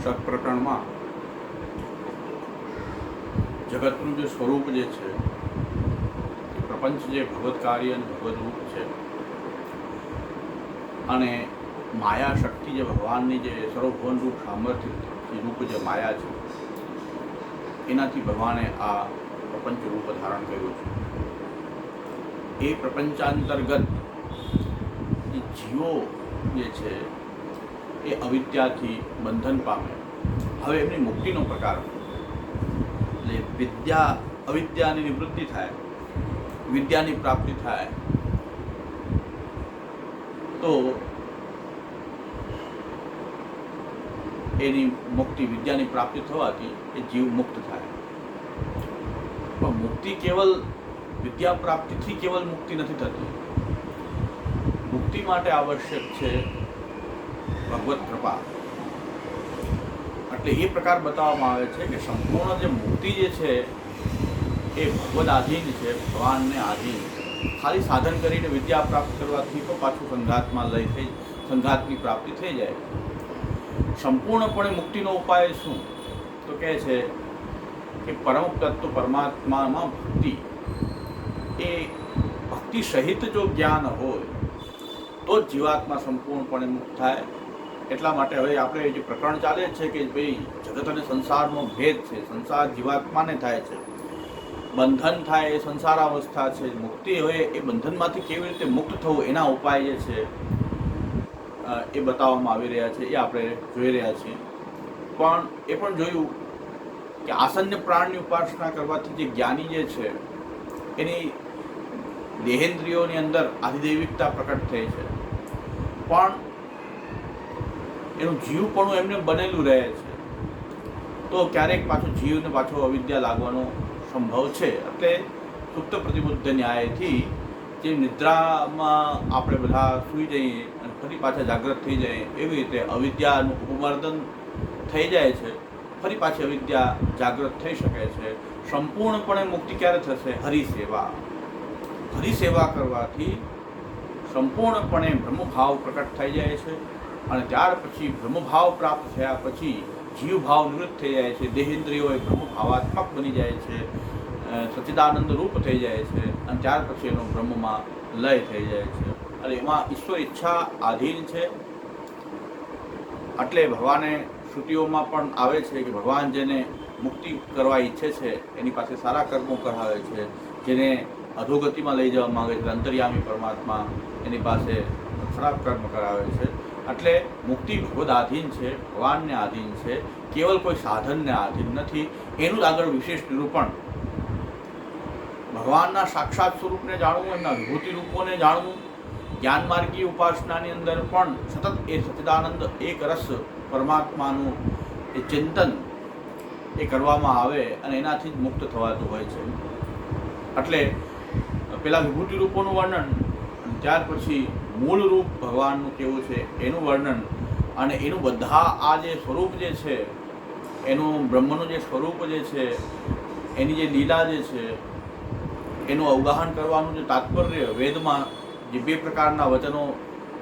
સત પ્રકરણમાં જગતનું જે સ્વરૂપ જે છે, પ્રપંચ જે ભગવત કાર્ય અને ભગવત રૂપ છે, અને માયા શક્તિ જે ભગવાનની જે સર્વભુવન રૂપ સામર્થ્ય રૂપ જે માયા છે, એનાથી ભગવાને આ પ્રપંચ રૂપ ધારણ કર્યું છે. એ પ્રપંચાંતર્ગત જે જીવો જે છે એ અવિદ્યાથી બંધન પામે. હવે એમની મુક્તિનો પ્રકાર એટલે અવિદ્યાની નિવૃત્તિ થાય, વિદ્યાની પ્રાપ્તિ થાય, તો એની મુક્તિ, વિદ્યાની પ્રાપ્તિ થવાથી એ જીવ મુક્ત થાય. પણ મુક્તિ કેવલ વિદ્યા પ્રાપ્તિથી કેવલ મુક્તિ નથી થતી. મુક્તિ માટે આવશ્યક છે ભગવત કૃપા. એટલે એ પ્રકાર બતાવવામાં આવે છે કે સંપૂર્ણ જે મુક્તિ જે છે એ ભગવદ આધીન છે, ભગવાનને આધીન. ખાલી સાધન કરીને વિદ્યા પ્રાપ્ત કરવાથી તો પાછું સંઘાતની પ્રાપ્તિ થઈ જાય. સંપૂર્ણપણે મુક્તિનો ઉપાય શું? તો કહે છે કે પરમ તત્વ પરમાત્મામાં ભક્તિ, એ ભક્તિ સહિત જો જ્ઞાન હોય તો જ જીવાત્મા સંપૂર્ણપણે મુક્ત થાય. એટલા માટે હવે આપણે જે પ્રકરણ ચાલે છે કે ભાઈ જગત અને સંસારનો ભેદ છે, સંસાર જીવાત્માને થાય છે, બંધન થાય એ સંસારાવસ્થા છે, મુક્તિ હોય એ બંધનમાંથી કેવી રીતે મુક્ત થવું એના ઉપાય જે છે એ બતાવવામાં આવી રહ્યા છે. એ આપણે જોઈ રહ્યા છીએ. પણ એ પણ જોયું કે આસન્ય પ્રાણની ઉપાસના કરવાથી જે જ્ઞાની જે છે એની દેહેન્દ્રિયોની અંદર આધિદૈવિકતા પ્રકટ થઈ છે, પણ એનું જીવપણું એમને બનેલું રહે છે. તો ક્યારેક પાછું જીવને પાછો અવિદ્યા લાગવાનો સંભવ છે. એટલે સુપ્ત પ્રતિબુદ્ધ ન્યાયથી જે નિદ્રામાં આપણે બધા સૂઈ જઈએ અને ફરી પાછા જાગૃત થઈ જાય, એવી રીતે અવિદ્યાનું ઉપમર્દન થઈ જાય છે, ફરી પાછી અવિદ્યા જાગૃત થઈ શકે છે. સંપૂર્ણપણે મુક્તિ ક્યારે થશે? હરિસેવા. હરિસેવા કરવાથી સંપૂર્ણપણે બ્રહ્મભાવ પ્રકટ થઈ જાય છે, અને ત્યાર પછી બ્રહ્મભાવ પ્રાપ્ત થયા પછી જીવભાવ નિવૃત્ત થઈ જાય છે, દેહેન્દ્રિયો એ બ્રહ્મભાવાત્મક બની જાય છે, સચ્ચિદાનંદ રૂપ થઈ જાય છે, અને ત્યાર પછી એનો બ્રહ્મમાં લય થઈ જાય છે. અને એમાં ઈશ્વર ઈચ્છા આધીન છે. એટલે ભગવાને શ્રુતિઓમાં પણ આવે છે કે ભગવાન જેને મુક્તિ કરવા ઈચ્છે છે એની પાસે સારા કર્મો કરાવે છે, જેને અધોગતિમાં લઈ જવા માંગે છે અંતર્યામી પરમાત્મા એની પાસે ખરાબ કર્મ કરાવે છે. એટલે મુક્તિ ભગવદ આધીન છે, ભગવાનને આધીન છે, કેવલ કોઈ સાધનને આધીન નથી. એનું જ આગળ વિશેષ નિરૂપણ ભગવાનના સાક્ષાત સ્વરૂપને જાણવું, એમના વિભૂતિ રૂપોને જાણવું, જ્ઞાનમાર્ગી ઉપાસનાની અંદર પણ સતત એ સચ્ચિદાનંદ એક રસ પરમાત્માનું એ ચિંતન એ કરવામાં આવે અને એનાથી જ મુક્ત થવાતું હોય છે. એટલે પેલા વિભૂતિ રૂપોનું વર્ણન, ત્યાર પછી મૂળ રૂપ ભગવાનનું કેવું છે એનું વર્ણન, અને એનું બધા આ જે સ્વરૂપ જે છે એનું બ્રહ્મનું જે સ્વરૂપ જે છે, એની જે લીલા જે છે એનું અવગાહન કરવાનું જે તાત્પર્ય વેદમાં જે બે પ્રકારના વચનો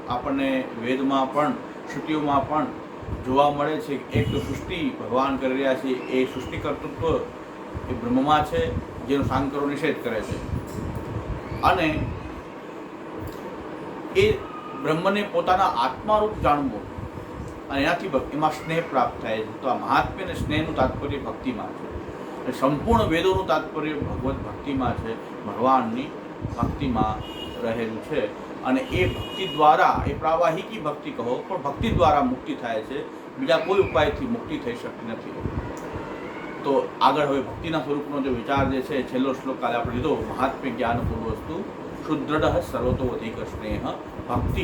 આપણને વેદમાં પણ શ્રુતિઓમાં પણ જોવા મળે છે. એક તો સૃષ્ટિ ભગવાન કરી રહ્યા છે, એ સૃષ્ટિ કર્તૃત્વ એ બ્રહ્મમાં છે, જેનો શાંકરો નિષેધ કરે છે, અને એ બ્રહ્મને પોતાના આત્મારૂપ જાણવું, અને એનાથી એમાં સ્નેહ પ્રાપ્ત થાય છે. તો આ મહાત્મ્ય અને સ્નેહનું તાત્પર્ય ભક્તિમાં છે. સંપૂર્ણ વેદોનું તાત્પર્ય ભગવત ભક્તિમાં છે, ભગવાનની ભક્તિમાં રહેલું છે. અને એ ભક્તિ દ્વારા, એ પ્રાવાહિકી ભક્તિ કહો, પણ ભક્તિ દ્વારા મુક્તિ થાય છે. બીજા કોઈ ઉપાયથી મુક્તિ થઈ શકતી નથી. તો આગળ હવે ભક્તિના સ્વરૂપનો જે વિચાર જે છે, છેલ્લો શ્લોક કાલે આપણે લીધો, મહાત્મ્ય જ્ઞાન પૂર્વસ્તુ સુદૃઢ સર્વતો અધિક સ્નેહ ભક્તિ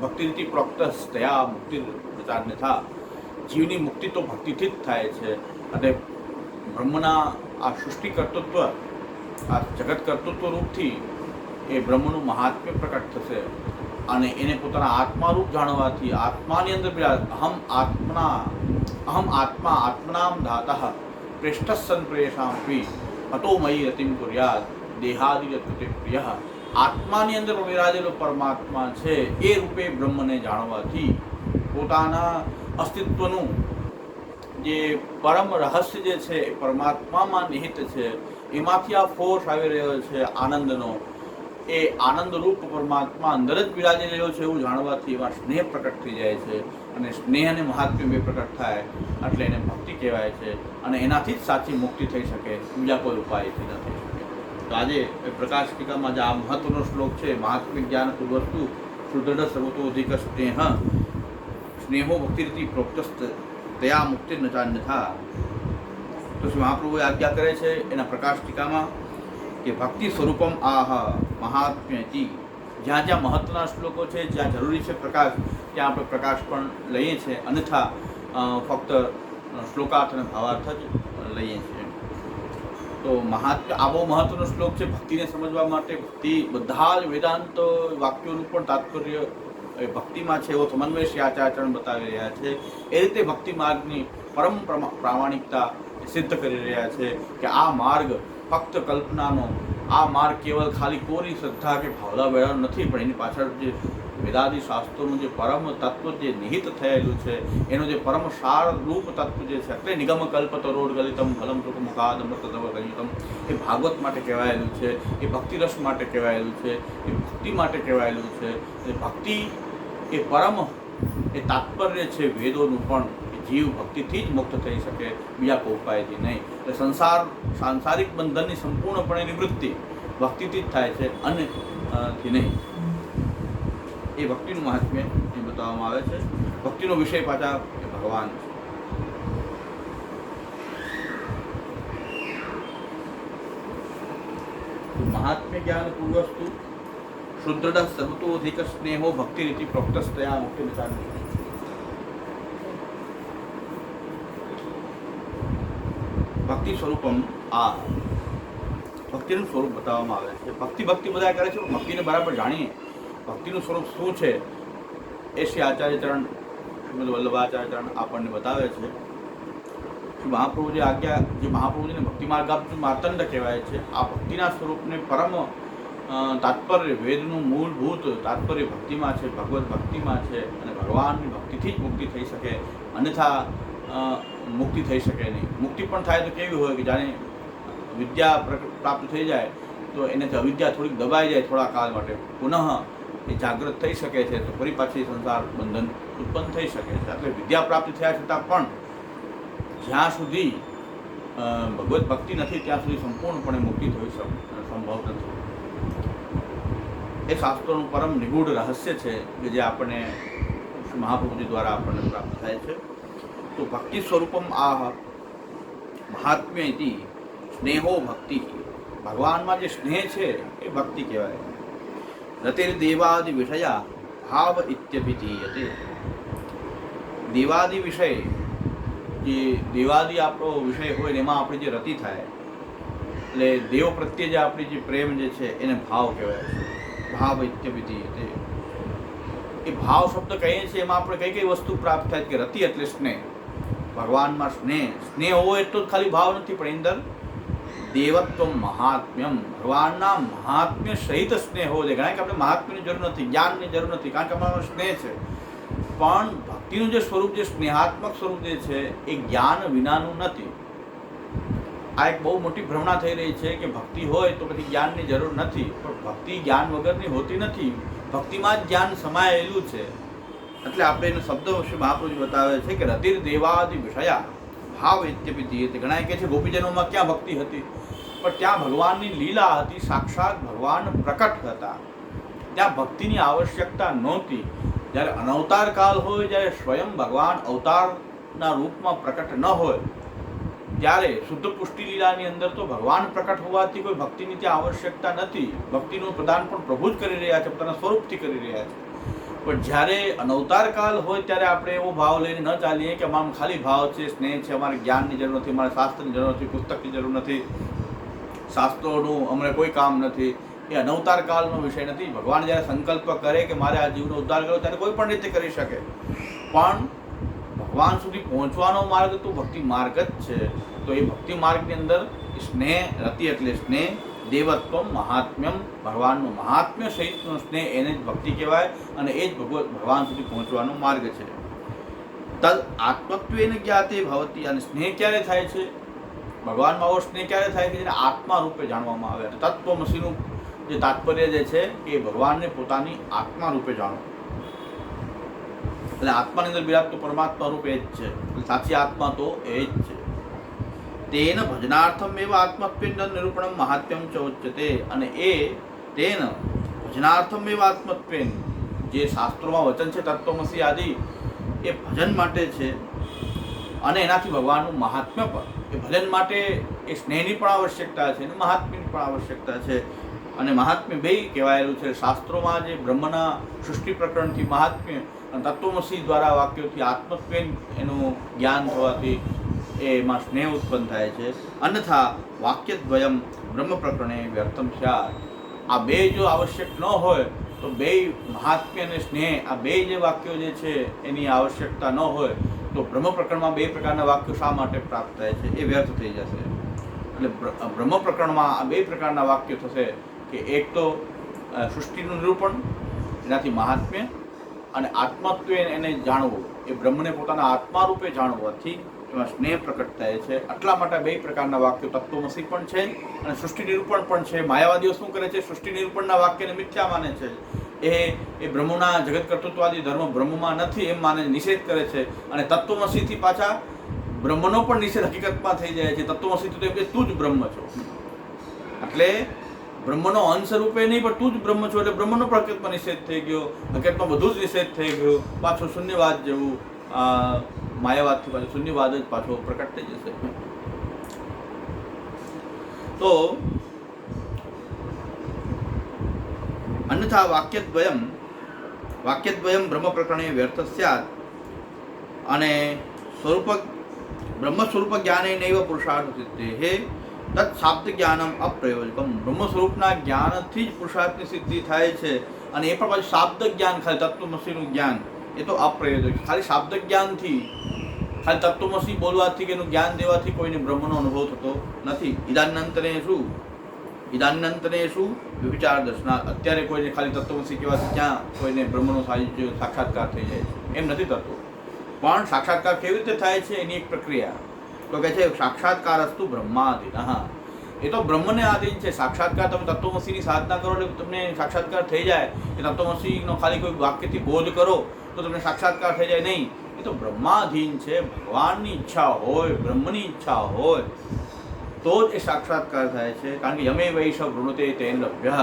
ભક્તિથી પ્રોક્ત તયા મુક્તિ વિચારને થા. જીવની મુક્તિ તો ભક્તિથી જ થાય છે. અને બ્રહ્મના આ સૃષ્ટિ કર્તૃત્વ, આ જગત કર્તૃત્વ રૂપથી એ બ્રહ્મનું મહાત્મ્ય પ્રકટ થશે, અને એને પોતાના આત્મારૂપ જાણવાથી આત્માની અંદર અહમ આત્મા આત્મનામ ધાતઃ પ્રેષ્ઠ સન પ્રેષામપી અતો મયી રતિમ કુર્યાદ દેહાદિ યત્કૃતે પ્રિયઃ આત્માની અંદર વિરાજેલો પરમાત્મા છે એ રૂપે બ્રહ્મને જાણવાથી પોતાના અસ્તિત્વનું જે પરમ રહસ્ય જે છે એ પરમાત્મામાં નિહિત છે, એમાંથી આ ફોર્સ આવી રહ્યો છે આનંદનો, એ આનંદરૂપ પરમાત્મા અંદર જ બિરાજી રહ્યો છે એવું જાણવાથી એમાં સ્નેહ પ્રકટ થઈ જાય છે, અને સ્નેહ અને મહાત્મ્ય બે પ્રકટ થાય એટલે એને ભક્તિ કહેવાય છે, અને એનાથી જ સાચી મુક્તિ થઈ શકે, બીજા કોઈ ઉપાયથી ન થઈ શકે. તો આજે પ્રકાશ ટીકામાં જે આ મહત્વનો શ્લોક છે, મહાત્મ્ય જ્ઞાન પૂર્વસ્તુ સુદૃઢ સર્વતોધિક સ્નેહ સ્નેહો ભક્તિરીતિ પ્રોક્તસ્ત તયા મુક્તિ નચાન્યથા. તો શ્રી મહાપ્રભુએ આજ્ઞા કરે છે એના પ્રકાશ ટીકામાં કે ભક્તિ સ્વરૂપમ આહ મહાત્મ્યતિ. જ્યાં જ્યાં મહત્વના શ્લોકો છે, જ્યાં જરૂરી છે પ્રકાશ, ત્યાં આપણે પ્રકાશ પણ લઈએ છીએ, અન્યથા ફક્ત શ્લોકાર્થ અને ભાવાર્થ જ લઈએ છીએ. તો મહાત્મ્ય આ બહુ મહત્વનો શ્લોક છે ભક્તિને સમજવા માટે. ભક્તિ બધા જ વેદાંત વાક્યોનું પણ તાત્પર્ય એ ભક્તિમાં છે એવો સમન્વય શ્રી આચાર્યચરણ બતાવી રહ્યા છે. એ રીતે ભક્તિ માર્ગની પરમ પ્રામાણિકતા સિદ્ધ કરી રહ્યા છે કે આ માર્ગ ફક્ત કલ્પનાનો, આ માર્ગ કેવલ ખાલી કોરી શ્રદ્ધા કે ભાવલા વેળાનો નથી, પણ એની પાછળ જે વેદાદી શાસ્ત્રોનું જે પરમ તત્વ જે નિહિત થયેલું છે, એનું જે પરમ સાર રૂપ તત્વ જે છે, એટલે નિગમ કલ્પ તરોડ ગલિતમ ફલમ સુખ મુખાદમૃત તવ ગલિતમ, એ ભાગવત માટે કહેવાયેલું છે, એ ભક્તિરસ માટે કહેવાયેલું છે, એ ભક્તિ માટે કહેવાયેલું છે. એ ભક્તિ એ પરમ એ તાત્પર્ય છે વેદોનું પણ, જીવ ભક્તિથી જ મુક્ત થઈ શકે, બીજા કોઈ ઉપાયથી નહીં. એટલે સાંસારિક બંધનની સંપૂર્ણપણે નિવૃત્તિ ભક્તિથી જ થાય છે, અન્યથી નહીં. એ ભક્તિનું મહાત્મ્ય એ બતાવવામાં આવે છે. ભક્તિનો વિષય પાછા એ ભગવાન છે. મહાત્મ્ય જ્ઞાન પૂર્વસ્તુ શુદ્ધ સર્વતોધિક સ્નેહો ભક્તિ રીતિ પ્રોક્તસ્તયા મુક્તિ નિચાન્યથા. ભક્તિ સ્વરૂપમ આ ભક્તિનું સ્વરૂપ બતાવવામાં આવે છે. ભક્તિ બધા કરે છે, ભક્તિને બરાબર જાણીએ ભક્તિનું સ્વરૂપ શું છે એ શ્રી આચાર્યચરણ શ્રીમદ વલ્લભાચાર્યચરણ આપણને બતાવે છે. મહાપ્રભુજી આજ્ઞા જે મહાપ્રભુજીને ભક્તિ માર્ગાર્જુન માર્તંડ કહેવાય છે, આ ભક્તિના સ્વરૂપને પરમ તાત્પર્ય વેદનું મૂળભૂત તાત્પર્ય ભક્તિમાં છે, ભગવત ભક્તિમાં છે, અને ભગવાનની ભક્તિથી જ મુક્તિ થઈ શકે, અન્યથા મુક્તિ થઈ શકે નહીં. મુક્તિ પણ થાય તો કેવી હોય કે જાણે વિદ્યા પ્રાપ્ત થઈ જાય તો એનાથી અવિદ્યા થોડીક દબાઈ જાય થોડા કાળ માટે, પુનઃ એ જાગૃત થઈ શકે છે, તો ફરી પાછી સંસાર બંધન ઉત્પન્ન થઈ શકે છે. એટલે વિદ્યા પ્રાપ્તિ થયા છતાં પણ જ્યાં સુધી ભગવત ભક્તિ નથી ત્યાં સુધી સંપૂર્ણપણે મુક્તિ થઈ સંભવ નથી. એ શાસ્ત્રોનું પરમ નિગૂઢ રહસ્ય છે કે જે આપણને મહાપ્રભુજી દ્વારા આપણને પ્રાપ્ત થાય છે. તો ભક્તિ સ્વરૂપમ આહ મહાત્મ્ય ઇતિ સ્નેહો ભક્તિ. ભગવાનમાં જે સ્નેહ છે એ ભક્તિ કહેવાય. રતિર દેવાદિ વિષયા ભાવ ઇત્યભિધીયતે. દેવાદિ વિષય, જે દેવાદિ આપણો વિષય હોય એમાં આપણી જે રતિ થાય, એટલે દેવ પ્રત્યે જે આપણી જે પ્રેમ જે છે એને ભાવ કહેવાય છે. ભાવ ઇત્યભિધીયતે. એ ભાવ શબ્દ કહીએ છીએ એમાં આપણે કઈ કઈ વસ્તુ પ્રાપ્ત થાય કે રતિ એટલે સ્નેહ. ભગવાનમાં સ્નેહ હોવો એટલો જ ખાલી ભાવ નથી, પણ અંદર દેવત્વ મહાત્મ્યમ, ભગવાનના મહાત્મ્ય સહિત સ્નેહ હોવો જોઈએ. કારણ કે આપણે મહાત્મ્યની જરૂર નથી, જ્ઞાનની જરૂર નથી, કારણ કે અમારો સ્નેહ છે. પણ ભક્તિનું જે સ્વરૂપ, જે સ્નેહાત્મક સ્વરૂપ જે છે એ જ્ઞાન વિનાનું નથી. આ એક બહુ મોટી ભ્રમણા થઈ રહી છે કે ભક્તિ હોય તો પછી જ્ઞાનની જરૂર નથી, પણ ભક્તિ જ્ઞાન વગરની હોતી નથી. ભક્તિમાં જ જ્ઞાન સમાયેલું છે. એટલે આપણે એનો શબ્દ શ્રી મહાપ્રભુજી બતાવે છે કે રતિર દેવાદિ વિષયા ભાવ ઇત્યભિધીયતે. ઘણા કહે છે ગોપીજનોમાં ક્યાં ભક્તિ હતી, પણ ત્યાં ભગવાનની લીલા હતી, સાક્ષાત ભગવાન પ્રકટ હતા, ત્યાં ભક્તિની આવશ્યકતા નહોતી. જ્યારે અનવતાર કાળ હોય, જ્યારે સ્વયં ભગવાન અવતારના રૂપમાં પ્રકટ ન હોય, ત્યારે શુદ્ધ પુષ્ટિ લીલાની અંદર તો ભગવાન પ્રકટ હોવાથી કોઈ ભક્તિની ત્યાં આવશ્યકતા નથી. ભક્તિનું પ્રદાન પણ પ્રભુ જ કરી રહ્યા છે, પોતાના સ્વરૂપથી કરી રહ્યા છે. પણ જ્યારે અનવતાર કાળ હોય ત્યારે આપણે એવો ભાવ લઈને ન ચાલીએ કે અમારા ખાલી ભાવ છે, સ્નેહ છે, અમારે જ્ઞાનની જરૂર નથી, અમારે શાસ્ત્રની જરૂર નથી, પુસ્તકની જરૂર નથી, શાસ્ત્રોનું અમને કોઈ કામ નથી. એ અનવતાર કાળનો વિષય નથી. ભગવાન જ્યારે સંકલ્પ કરે કે મારે આ જીવનો ઉદ્ધાર કરવો, ત્યારે કોઈ પણ રીતે કરી શકે. પણ ભગવાન સુધી પહોંચવાનો માર્ગ તો ભક્તિ માર્ગ જ છે. તો એ ભક્તિ માર્ગની અંદર સ્નેહ, રતિ એટલે સ્નેહ, દેવત્વમ મહાત્મ્યમ, ભગવાનનું મહાત્મ્ય સહિતનો સ્નેહ એને જ ભક્તિ કહેવાય અને એ જ ભગવાન સુધી પહોંચવાનો માર્ગ છે. તદ આત્મત્વેન જ્ઞાતે ભવતી, અને સ્નેહ ક્યારે થાય છે? ભગવાનમાં આવો સ્નેહ ક્યારે થાય કે જેને આત્મા રૂપે જાણવામાં આવે. તત્વમસીનું જે તાત્પર્ય જે છે કે ભગવાનને પોતાની આત્મા રૂપે જાણો. એટલે આત્માની અંદર બિરાજતો પરમાત્મા રૂપે એ જ છે, સાચી આત્મા તો એ જ છે. તેન ભજનાર્થમ એવ આત્મત્વેન નિરૂપણમ મહાત્મ્યમ ચ ઉચ્યતે, અને એ તેન ભજનાર્થમ એવ આત્મત્વેન, જે શાસ્ત્રોમાં વચન છે તત્વમસી આદિ, એ ભજન માટે છે અને એનાથી ભગવાનનું મહાત્મ્ય પણ, એ ભજન માટે એ સ્નેહની પણ આવશ્યકતા છે અને મહાત્મ્યની પણ આવશ્યકતા છે. અને મહાત્મ્ય બે કહેવાયેલું છે શાસ્ત્રોમાં. જે બ્રહ્મના સૃષ્ટિ પ્રકરણથી મહાત્મ્ય અને તત્વમસી દ્વારા વાક્યોથી આત્મત્વેન એનું જ્ઞાન થવાથી એમાં સ્નેહ ઉત્પન્ન થાય છે. અન્યથા વાક્યદ્વયમ બ્રહ્મ પ્રકરણે વ્યર્થમ સ્યાત. આ બે જો આવશ્યક ન હોય તો બે મહાત્મ્ય અને સ્નેહ, આ બે જે વાક્યો જે છે એની આવશ્યકતા ન હોય તો બ્રહ્મ પ્રકરણમાં બે પ્રકારના વાક્યો શા માટે પ્રાપ્ત થાય છે? એ વ્યર્થ થઈ જશે. એટલે બ્રહ્મ પ્રકરણમાં આ બે પ્રકારના વાક્યો થશે કે એક તો સૃષ્ટિનું નિરૂપણ, એનાથી મહાત્મ્ય, અને આત્મત્વેન એને જાણવું, એ બ્રહ્મને પોતાના આત્મા રૂપે જાણવાથી એમાં સ્નેહ પ્રકટ થાય છે. આટલા માટે બે પ્રકારના વાક્યો તત્વમસી પણ છે અને સૃષ્ટિ નિરૂપણ પણ છે. માયાવાદીઓ શું કરે છે? સૃષ્ટિ નિરૂપણના વાક્યને મિથ્યા માને છે. એ બ્રહ્મના જગત કર્તૃત્વાદી ધર્મ બ્રહ્મમાં નથી એમ માને નિષેધ કરે છે. અને તત્વમસીથી પાછા બ્રહ્મનો પણ નિષેધ હકીકતમાં થઈ જાય છે. તત્વમસીથી તો એમ કે તું જ બ્રહ્મ છો, એટલે બ્રહ્મનો અંશ રૂપે નહીં પણ તું જ બ્રહ્મ છો, એટલે બ્રહ્મનો પણ હકીકતમાં નિષેધ થઈ ગયો. હકીકતમાં બધું જ નિષેધ થઈ ગયું. પાછું શૂન્યવાદ જેવું, માયાવાદથી પાછું શૂન્યવાદ જ પાછો પ્રકટ થઈ જશે. તો અન્યથા વાક્યદ્વયમ બ્રહ્મ પ્રકરણે વ્યર્થ સ્યાત, અને બ્રહ્મ સ્વરૂપ જ્ઞાને નૈવ પુરુષાર્થ સિદ્ધેઃ તત્ શાબ્દ જ્ઞાનમ અપ્રયોજકમ. બ્રહ્મ સ્વરૂપના જ્ઞાનથી જ પુરુષાર્થની સિદ્ધિ થાય છે, અને એ પણ પાછું શાબ્દ જ્ઞાન, ખાલી તત્વમસીનું જ્ઞાન, એ તો અપ્રયોજક. ખાલી શાબ્દ જ્ઞાનથી, ખાલી તત્વમસી બોલવાથી કે એનું જ્ઞાન દેવાથી કોઈને બ્રહ્મનો અનુભવ થતો નથી. ઇદાનંતરે શું વિચાર દર્શનાર્થ. અત્યારે કોઈને ખાલી તત્વમસી કહેવાથી ક્યાં કોઈને બ્રહ્મનો સાક્ષાત્કાર થઈ જાય છે? એમ નથી થતો. પણ સાક્ષાત્કાર કેવી રીતે થાય છે એની એક પ્રક્રિયા. તો કહે છે સાક્ષાત્કારસ્તુ બ્રહ્માધીન. એ તો બ્રહ્મને આધીન છે. સાક્ષાત્કાર તમે તત્વમસીની સાધના કરો એટલે તમને સાક્ષાત્કાર થઈ જાય. એ તત્વમસીનો ખાલી કોઈ વાક્યથી બોધ કરો તો તમને સાક્ષાત્કાર થઈ જાય નહીં. એ તો બ્રહ્માધીન છે. ભગવાનની ઈચ્છા હોય, બ્રહ્મની ઈચ્છા હોય તો જ એ સાક્ષાત્કાર થાય છે. કારણ કે યમે વૈષ વૃણુતે તેન લભ્ય,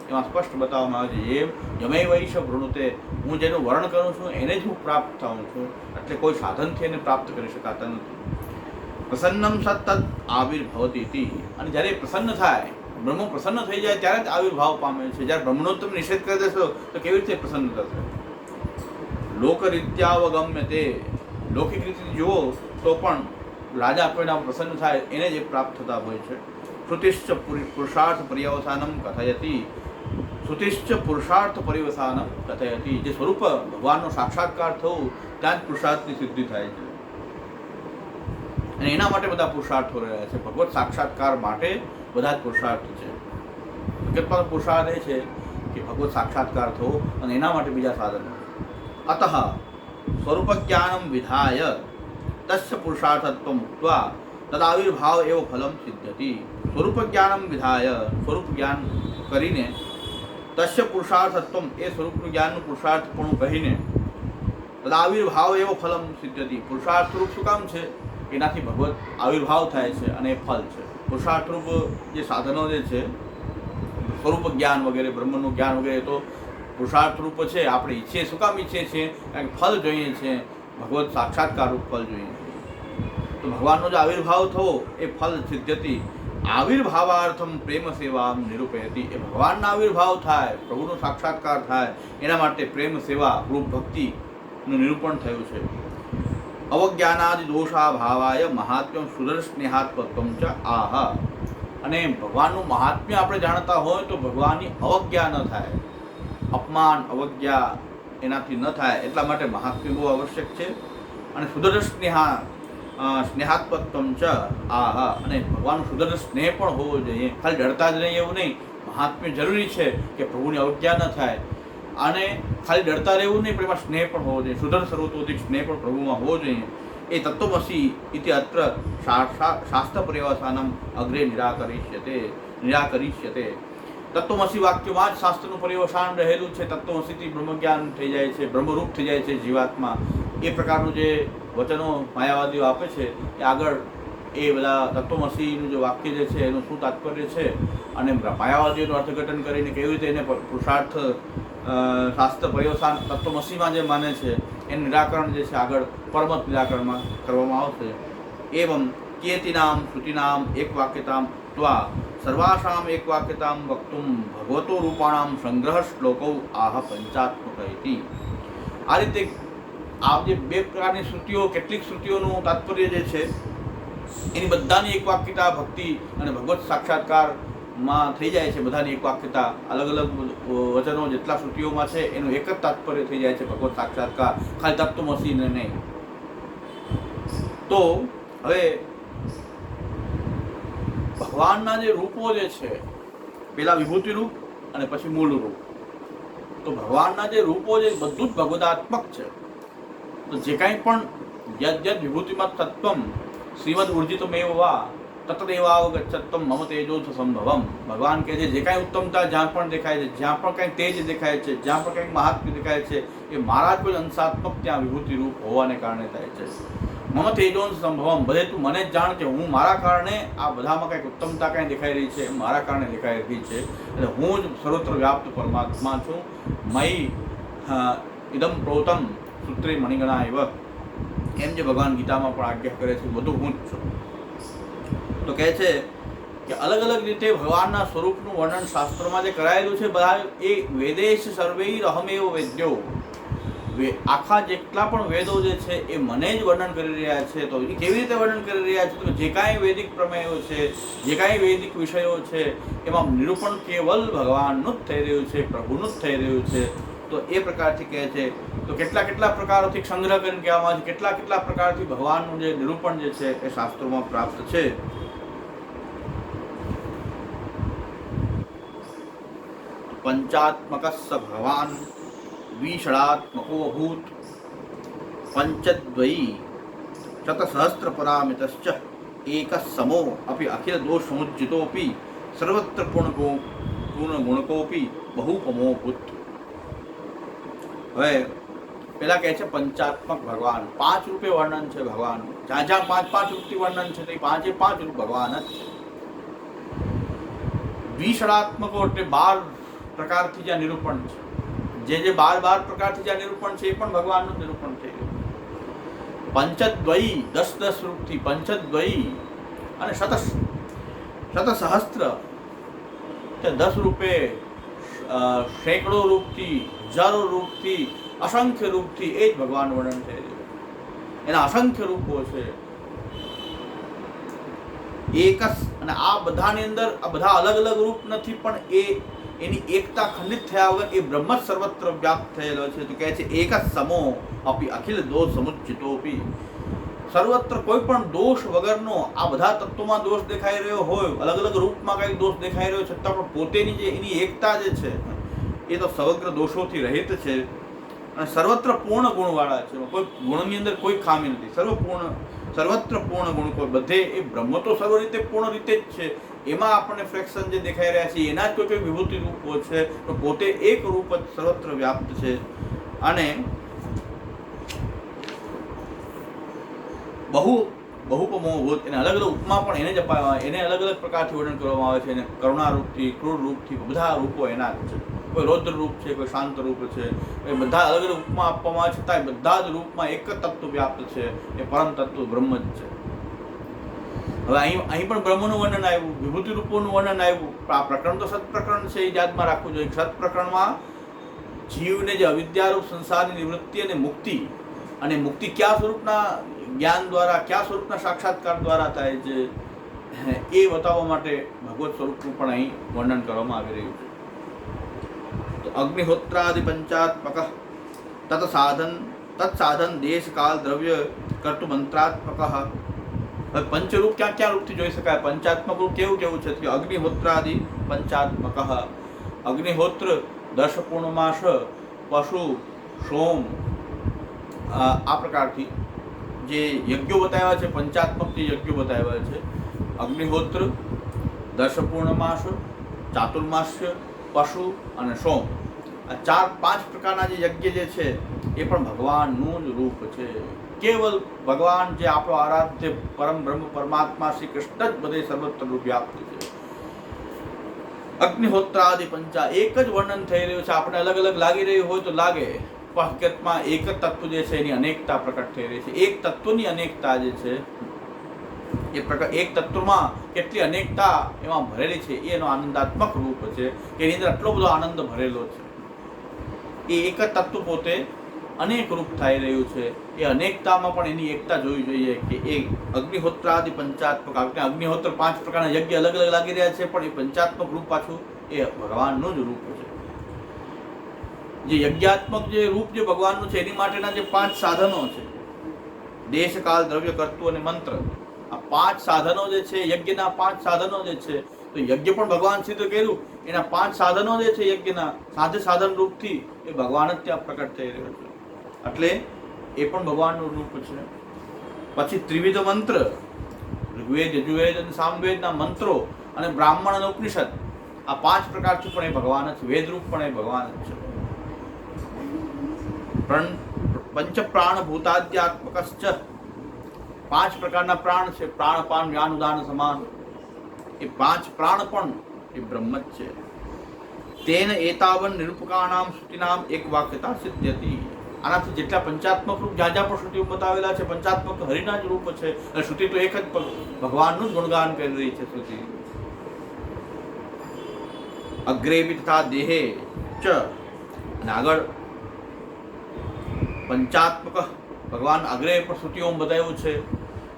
એમાં સ્પષ્ટ બતાવવામાં આવે છે. એમ યમે વૈષ વૃણુતે, હું જેનું વર્ણ કરું છું એને જ હું પ્રાપ્ત થાઉં છું. એટલે કોઈ સાધનથી એને પ્રાપ્ત કરી શકાતા નથી. પ્રસન્નમ સતત આવિર્ભવતી, અને જ્યારે પ્રસન્ન થાય, બ્રહ્મ પ્રસન્ન થઈ જાય ત્યારે જ આવિર્ભાવ પામે છે. જ્યારે બ્રહ્મનો તમે નિષેધ કરી દેશો તો કેવી રીતે પ્રસન્ન થશે? લોકરીત્યાવગમ્ય તે, લૌકિક રીતે જુઓ તો પણ રાજા કોઈના પ્રસન્ન થાય એને જ પ્રાપ્ત થતા હોય છે. શ્રુતિશ્ચ પુરુષાર્થ પર્યવસાનમ કથયતી, શ્રુતિશ્ચ પુરુષાર્થ પર્યવસાનમ કથયતી. જે સ્વરૂપ ભગવાનનો સાક્ષાત્કાર થવું ત્યાં જ પુરુષાર્થની સિદ્ધિ થાય છે. અને એના માટે બધા પુરુષાર્થો રહ્યા છે. ભગવત સાક્ષાત્કાર માટે બધા જ પુરુષાર્થ છે. હકીકતમાં પુરુષાર્થ એ છે કે ભગવત સાક્ષાત્કાર થવો, અને એના માટે બીજા સાધનો. અતઃ સ્વરૂપ જ્ઞાનમ વિધાય તસ્ય પુરુષાર્થત્વમ ઉક્ત્વા તદાવિર્ભાવ એવ ફલમ સિદ્ધતિ. સ્વરૂપ જ્ઞાનમ વિધાય, સ્વરૂપ જ્ઞાન કરીને, તસ્ય પુરુષાર્થત્વમ, એ સ્વરૂપનું જ્ઞાનનું પુરુષાર્થપણું કહીને, તદાવિર્ભાવ એવ ફલમ સિદ્ધતિ. પુરુષાર્થ સ્વરૂપ શું કામ છે? એનાથી ભગવત આવિર્ભાવ થાય છે અને એ ફલ છે. પુરુષાર્થરૂપ જે સાધનો જે છે, સ્વરૂપ જ્ઞાન વગેરે, બ્રહ્મનું જ્ઞાન વગેરે, તો પુરુષાર્થરૂપ છે. આપણે ઈચ્છીએ, શું કામ ઈચ્છીએ છીએ? કારણ કે ફલ જોઈએ છે, ભગવત સાક્ષાત્કારરૂપ ફલ જોઈએ છે. તો ભગવાનનો જે આવિર્ભાવ થવો એ ફલ સિદ્ધતિ. આવિર્ભાવાર્થમ પ્રેમ સેવા નિરૂપયતી. એ ભગવાનના આવિર્ભાવ થાય, પ્રભુનો સાક્ષાત્કાર થાય, એના માટે પ્રેમ સેવા રૂપ ભક્તિનું નિરૂપણ થયું છે. અવજ્ઞાનાદિ દોષાભાવાય મહાત્મ્યમ સુદર્શનેહાત્મત્વમ ચ આહ. અને ભગવાનનું મહાત્મ્ય આપણે જાણતા હોય તો ભગવાનની અવજ્ઞા ન થાય, અપમાન અવજ્ઞા એનાથી ન થાય. એટલા માટે મહાત્મ્ય બહુ આવશ્યક છે. અને સુદર્શનેહા, સ્નેહાત્મત્વમ ચ આહ, અને ભગવાનનો શુદ્ધ સ્નેહ પણ હોવો જોઈએ. ખાલી ડરતા જ નહીં એવું નહીં, મહાત્મ્ય જરૂરી છે કે પ્રભુની અવજ્ઞા ન થાય, અને ખાલી ડરતા રહેવું નહીં પણ એમાં સ્નેહ પણ હોવો જોઈએ. શુદ્ધ સર્વતોધિક સ્નેહ પણ પ્રભુમાં હોવો જોઈએ. એ તત્વમસી ઇતિ અત્ર શાસ્ત્ર પર્યવસાનમ અગ્રે નિરાકરિષ્યતે. તત્વમસી વાક્યમાં જ શાસ્ત્રનું પર્યવસાન રહેલું છે. તત્વમસીથી બ્રહ્મજ્ઞાન થઈ જાય છે, બ્રહ્મરૂપ થઈ જાય છે જીવાત્મા. એ પ્રકારનું જે વચનો માયાવાદીઓ આપે છે એ આગળ એ બધા તત્વમસીનું જે વાક્ય જે છે એનું શું તાત્પર્ય છે, અને માયાવાદીઓનું અર્થઘટન કરીને કેવી રીતે એને પુરુષાર્થ શાસ્ત્ર પર્યવસાન તત્વમસીમાં જે માને છે એનું નિરાકરણ જે છે આગળ પરમત નિરાકરણમાં કરવામાં આવશે. એવં કિયતીનામ શ્રુતિનામ એક વાક્યતામ ત્વા સર્વાસામ એક વાક્યતામ વક્તુમ ભગવતો રૂપાણામ સંગ્રહ શ્લોકો આહ પંચાત્મક ઇતિ. આ રીતે આ જે બે પ્રકારની શ્રુતિઓ, કેટલીક શ્રુતિઓનું તાત્પર્ય જે છે એની બધાની એક વાક્યતા ભક્તિ અને ભગવત સાક્ષાત્કારમાં થઈ જાય છે. બધાની એક વાક્યતા, અલગ અલગ વચનો જેટલા શ્રુતિઓમાં છે એનું એક જ તાત્પર્ય થઈ જાય છે ભગવત સાક્ષાત્કાર, ખાલી તત્વમસીને નહીં. તો હવે ભગવાનના જે રૂપો જે છે, પેલા વિભૂતિ રૂપ અને પછી મૂળ રૂપ, તો ભગવાનના જે રૂપો છે બધું જ ભગવદાત્મક છે. તો જે કાંઈ પણ યદ વિભૂતિમાં તત્વમ શ્રીમદ ઉર્જિતમેવ વા તત્રેવાવગચ્છત્વમ મમ તેજોથ સંભવમ. ભગવાન કહે છે જે કાંઈ ઉત્તમતા જ્યાં પણ દેખાય છે, જ્યાં પણ કંઈક તેજ દેખાય છે, જ્યાં પણ કંઈક મહાત્મ્ય દેખાય છે, એ મારા જ કોઈ અંશાત્મક ત્યાં વિભૂતિ રૂપ હોવાને કારણે થાય છે. મમ તેજોથ સંભવમ, બધે તું મને જ જાણ કે હું મારા કારણે આ બધામાં કંઈક ઉત્તમતા કંઈ દેખાઈ રહી છે, મારા કારણે દેખાઈ રહી છે. એટલે હું જ સર્વત્ર વ્યાપ્ત પરમાત્મા છું. મયી ઇદમ પ્રોતમ સૂત્રે મણિગણા એવ, એમ જે ભગવાન ગીતામાં પણ આજ્ઞા કરે છે, બધું હું જ છું. તો કહે છે કે અલગ અલગ રીતે ભગવાનના સ્વરૂપનું વર્ણન શાસ્ત્રોમાં જે કરાયેલું છે, બધા એ વેદેશ સર્વૈર અહમેવ વેદ્યો, આખા જેટલા પણ વેદો જે છે એ મને જ વર્ણન કરી રહ્યા છે. તો એ કેવી રીતે વર્ણન કરી રહ્યા છે? તો જે કાંઈ વૈદિક પ્રમેયો છે, જે કાંઈ વૈદિક વિષયો છે, એમાં નિરૂપણ કેવલ ભગવાનનું જ થઈ રહ્યું છે, પ્રભુનું જ થઈ રહ્યું છે. તો એ પ્રકારથી કહે છે. તો કેટલા પ્રકારોથી સંગ્રહ કરીને કહેવામાં આવે છે, કેટલા પ્રકારથી ભગવાનનું જે નિરૂપણ જે છે એ શાસ્ત્રોમાં પ્રાપ્ત છે. પંચાત્મકસ્સ ભગવાન વિષણાત્મકો અભૂત પંચદ્વયી શતસહસ્ત્ર પરામિતશ્ચ એક સમો અપી અખિલ દોષ સમુજ્જિતોપી સર્વત્ર પૂર્ણ ગુણકોપી બહુપમો ભૂત. હવે પેલા કહે છે પંચાત્મક ભગવાન, 5 રૂપે વર્ણન છે ભગવાનનું. જ્યાં જ્યાં 5 રૂપથી વર્ણન છે તો એ 5 રૂપ ભગવાન જ. વિષણાત્મકો એટલે 12 પ્રકારથી જ્યાં નિરૂપણ છે, જે 12 પ્રકારથી જ્યાં નિરૂપણ છે એ પણ ભગવાનનું નિરૂપણ થઈ ગયું. પંચદ્વયી 10 રૂપથી, પંચદ્વયી અને શતસહસ્ત્ર 10 રૂપે, સેંકડો રૂપથી, હજારો રૂપથી, અસંખ્ય રૂપથી એ જ ભગવાન વર્ણન થઈ રહ્યું. એના અસંખ્ય રૂપો છે. એક અને આ બધાની અંદર આ બધા અલગ અલગ રૂપ નથી, પણ એની એકતા ખંડિત થયા વગર એ બ્રહ્મ જ સર્વત્ર વ્યાપ્ત થયેલો છે. તો કહે છે એક જ સમો અપી અખિલ દોષ સમુચ્ચિતોપી, સર્વત્ર કોઈ પણ દોષ વગરનો, આ બધા તત્વોમાં દોષ દેખાઈ રહ્યો હોય, અલગ અલગ રૂપમાં કંઈક દોષ દેખાઈ રહ્યો છતાં પણ પોતેની જે એની એકતા જે છે એ તો સમગ્ર દોષોથી રહિત છે અને સર્વત્ર પૂર્ણ ગુણવાળા છે. કોઈ ગુણની અંદર કોઈ ખામી નથી, સર્વત્ર પૂર્ણ ગુણ, કોઈ બધે એ બ્રહ્મ તો સર્વ રીતે પૂર્ણ રીતે જ છે. એમાં આપણને ફ્રેક્શન જે દેખાઈ રહ્યા છે એના જ કોઈ વિભૂતિ રૂપો છે, તો પોતે એક રૂપ જ સર્વત્ર વ્યાપ્ત છે. અને બહુપમો ભૂત, એને અલગ અલગ ઉપમા પણ એને જ અપાય, એને અલગ અલગ પ્રકારથી વર્ણન કરવામાં આવે છે. એને કરુણા રૂપથી, ક્રૂર રૂપથી, બધા રૂપો એના જ છે. કોઈ રૌદ્ર રૂપ છે, કોઈ શાંત રૂપ છે, એ બધા અલગ અલગ ઉપમા આપવામાં આવે છતાં બધા જ રૂપમાં એક જ તત્વ વ્યાપ્ત છે, એ પરમ તત્વ બ્રહ્મ જ છે. હવે અહીં પણ બ્રહ્મનું વર્ણન આવ્યું, વિભૂતિ રૂપોનું વર્ણન આવ્યું. આ પ્રકરણ તો સત્પ્રકરણ છે, એ યાદમાં રાખવું જોઈએ. સત્પ્રકરણમાં જીવને જે અવિદ્યારૂપ સંસારની નિવૃત્તિ અને મુક્તિ કયા સ્વરૂપના જ્ઞાન દ્વારા, કયા સ્વરૂપના સાક્ષાત્કાર દ્વારા થાય છે એ બતાવવા માટે ભગવત સ્વરૂપનું પણ અહીં વર્ણન કરવામાં આવી રહ્યું છે. તો અગ્નિહોત્રાદિ પંચાત્મક તત્સાધન દેશ કાલ દ્રવ્ય કર્તુ મંત્રાત્મક હવે પંચરૂપ ક્યાં ક્યાં રૂપથી જોઈ શકાય? પંચાત્મક રૂપ કેવું કેવું છે કે અગ્નિહોત્રાદિ પંચાત્મક, અગ્નિહોત્ર, દશ પૂર્ણમાસ, પશુ, સોમ, આ પ્રકારથી જે યજ્ઞો બતાવ્યા છે, પંચાત્મક જે યજ્ઞો બતાવ્યા છે, અગ્નિહોત્ર, દશ પૂર્ણમાસ, ચાતુર્માસ્ય, પશુ અને સોમ, આ પાંચ પ્રકારના જે યજ્ઞ જે છે એ પણ ભગવાનનું જ રૂપ છે. કેવલ ભગવાન જે આપણો આરાધ્ય પરમ બ્રહ્મ પરમાત્મા શ્રી કૃષ્ણ જ બધે સર્વત્ર વ્યાપ્ત છે. અગ્નિહોત્રાદિ પંચા એક જ વર્ણન થઈ રહ્યું છે. આપણે અલગ અલગ લાગી રહ્યું હોય તો લાગે, પણ હકીકતમાં એક જ તત્વ જે છે એની અનેકતા પ્રકટ થઈ રહી છે. એક તત્વની અનેકતા જે છે એ પ્રકાર, એક તત્વમાં કેટલી અનેકતા એમાં ભરેલી છે એનો આનંદાત્મક રૂપ છે કે એની અંદર આટલો બધો આનંદ ભરેલો છે. એ એક જ તત્વ પોતે અનેક રૂપ થઈ રહ્યું છે. એ અનેકતામાં પણ એની એકતા જોવી જોઈએ કે એ અગ્નિહોત્રાદિ પંચાત્મક, અગ્નિહોત્ર પાંચ પ્રકારના યજ્ઞ અલગ અલગ લાગી રહ્યા છે, પણ એ પંચાત્મક રૂપ પાછું એ ભગવાનનું જ રૂપ છે. જે યજ્ઞાત્મક જે રૂપ જે ભગવાનનું છે એની માટેના જે પાંચ સાધનો છે, દેશ, કાળ, દ્રવ્ય, કર્તુ અને મંત્ર, આ પાંચ સાધનો જે છે, યજ્ઞના પાંચ સાધનો જે છે, તો યજ્ઞ પણ ભગવાન સિદ્ધ કર્યું, એના પાંચ સાધનો જે છે યજ્ઞના સાધન રૂપથી એ ભગવાન જ ત્યાં પ્રકટ થઈ રહ્યો છે. એટલે એ પણ ભગવાનનું રૂપ છે. પછી ત્રિવિધ મંત્ર, ઋગ્વેદ, યજુર્વેદ અને સામવેદના મંત્રો અને બ્રાહ્મણ અને ઉપનિષદ, આ પાંચ પ્રકારથી પણ એ ભગવાન જ છે. વેદ રૂપ પણ એ ભગવાન જ છે. પંચ પ્રાણ ભૂતાદ્યાત્મકશ્ચ, પાંચ પ્રકારના પ્રાણ છે, પ્રાણપાન વ્યાન ઉદાન સમાન, એ પાંચ પ્રાણ પણ એ બ્રહ્મ જ છે. તેન એતાવન નિરૂપકાનામ શ્રુતિનામ એક વાક્યતા સિદ્ધ્યતિ. આનાથી જેટલા પંચાત્મક રૂપ જ્યાં જ્યાં પણ શ્રુતિઓ બતાવેલા છે, પંચાત્મક હરિના જ રૂપ છે, અને શ્રુતિ તો એક જ ભગવાનનું જ ગુણગાન કરી રહી છે. શ્રુતિ અગ્રેવી તથા દેહે ચ, અને આગળ પંચાત્મક ભગવાન અગ્રે પણ શ્રુતિઓ બતાવ્યું છે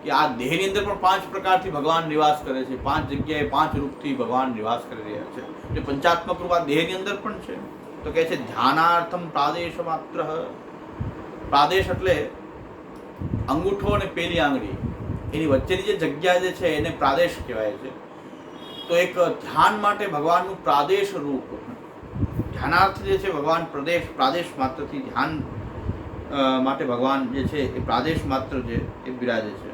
કે આ દેહની અંદર પણ પાંચ પ્રકારથી ભગવાન નિવાસ કરે છે. પાંચ જગ્યાએ પાંચ રૂપથી ભગવાન નિવાસ કરી રહ્યા છે. એટલે પંચાત્મક રૂપ આ દેહની અંદર પણ છે. તો કહે છે ધ્યાનાર્થમ પ્રાદેશ માત્ર. પ્રાદેશ એટલે અંગૂઠો અને પેલી આંગળી, એની વચ્ચેની જે જગ્યા જે છે એને પ્રાદેશ કહેવાય છે. તો એક ધ્યાન માટે ભગવાનનું પ્રાદેશ રૂપ, ધ્યાનાર્થ જે છે ભગવાન પ્રાદેશ માત્રથી ધ્યાન માટે ભગવાન જે છે એ પ્રાદેશ માત્ર જે એ બિરાજે છે.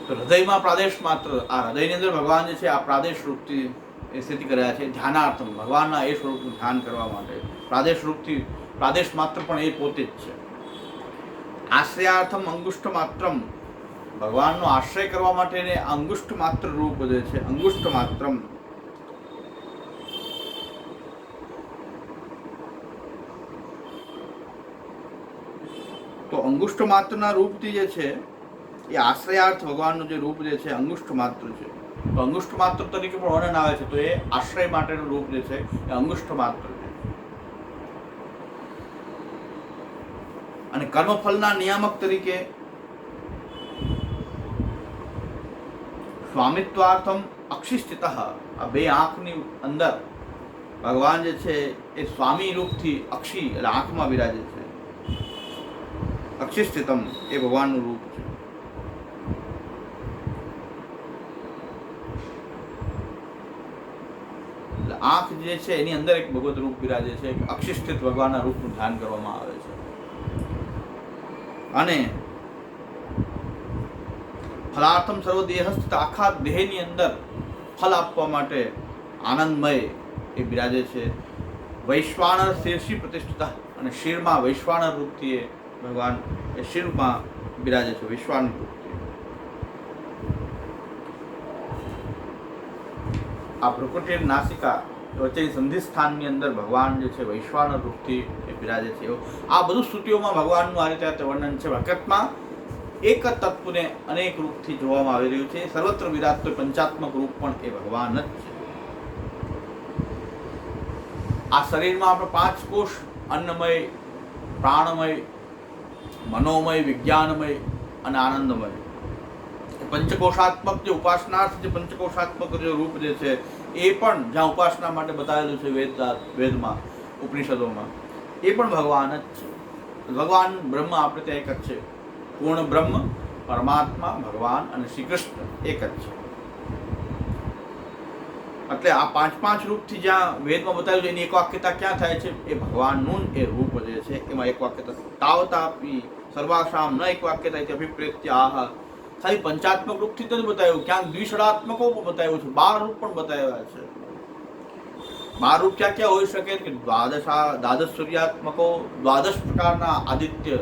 તો હૃદયમાં પ્રાદેશ માત્ર, આ હૃદયની અંદર ભગવાન જે છે આ પ્રાદેશ રૂપથી એ સ્થિતિ કર્યા છે. ધ્યાનાર્થમ, ભગવાનના એ સ્વરૂપનું ધ્યાન કરવા માટે પ્રાદેશ રૂપથી, પ્રાદેશ માત્ર પણ એ પોતે જ છે. આશ્રયાર્થમ અંગુષ્ઠ માત્રમ, ભગવાનનો આશ્રય કરવા માટે અંગુષ્ઠ માત્ર રૂપ જે છે, અંગુષ્ઠ માત્રમ. તો અંગુષ્ઠ માત્રના રૂપથી જે છે એ આશ્રયાર્થ ભગવાનનું જે રૂપ જે છે અંગુષ્ઠ માત્ર છે. તો અંગુષ્ઠ માત્ર તરીકે પણ વર્ણન આવે છે. તો એ આશ્રય માટેનું રૂપ જે છે એ અંગુષ્ઠ માત્ર છે. અને કર્મફળના નિયામક તરીકે સ્વામિત્વાર્થમ અક્ષિસ્થિત, આ બે આંખની અંદર ભગવાન જે છે એ સ્વામી રૂપથી અક્ષી એટલે આંખમાં બિરાજે છે. અક્ષિસ્થિતમ એ ભગવાનનું રૂપ છે. આંખ જે છે એની અંદર એક ભગવત રૂપ બિરાજે છે. અક્ષિસ્થિત ભગવાનના રૂપનું ધ્યાન કરવામાં આવે છે. અને ફલાર્થમ સર્વદેહસ્થ, આખા દેહની અંદર ફલ આપવા માટે આનંદમય એ બિરાજે છે. વૈશ્વાનર શીર્ષી પ્રતિષ્ઠિત, અને શિરમાં વૈશ્વાનર રૂપથી એ ભગવાન એ શિરમાં બિરાજે છે, વૈશ્વાનર રૂપથી. આ ભ્રુકુટી નાસિકા વચ્ચેની સંધિસ્થાનની અંદર ભગવાન જે છે વૈશ્વાનર રૂપથી એ બિરાજે છે. આ બધું સ્તુતિઓમાં ભગવાનનું આ રીતે વર્ણન છે. હકીકતમાં એક જ તત્વને અનેક રૂપથી જોવામાં આવી રહ્યું છે. સર્વત્ર વિરાજતો પંચાત્મક રૂપ પણ એ ભગવાન જ છે. આ શરીરમાં આપણે પાંચ કોષ, અન્નમય, પ્રાણમય, મનોમય, વિજ્ઞાનમય અને આનંદમય, એ પંચકોશાત્મક જે ઉપાસનાર્થ જે પંચકોશાત્મક જે રૂપ જે છે એ પણ જ્યાં ઉપાસના માટે બતાવેલું છે વેદમાં ઉપનિષદોમાં એ પણ ભગવાન જ છે. ભગવાન બ્રહ્મ આપણે ત્યાં એક જ છે. પૂર્ણ બ્રહ્મ પરમાત્મા ભગવાન અને શ્રી કૃષ્ણ એક જ છે. એટલે આ પાંચ રૂપથી જ્યાં વેદમાં બતાવ્યું છે એની એક વાક્યતા ક્યાં થાય છે? એ ભગવાનનું જ એ રૂપ જે છે એમાં એક વાક્યતા તાવતાપી સર્વાસામ ન એક વાક્યતા છે અભિપ્રેત્ય આહ. ખાલી પંચાત્મક રૂપથી તો જ બતાવ્યું, ક્યાંક દ્વિષડાત્મકો પણ બતાવ્યું છે, 12 રૂપ પણ બતાવ્યા છે. 12 રૂપ ક્યાં ક્યાં હોઈ શકે કે દ્વાદશ સૂર્યાત્મકો, દ્વાદશ પ્રકારના આદિત્ય,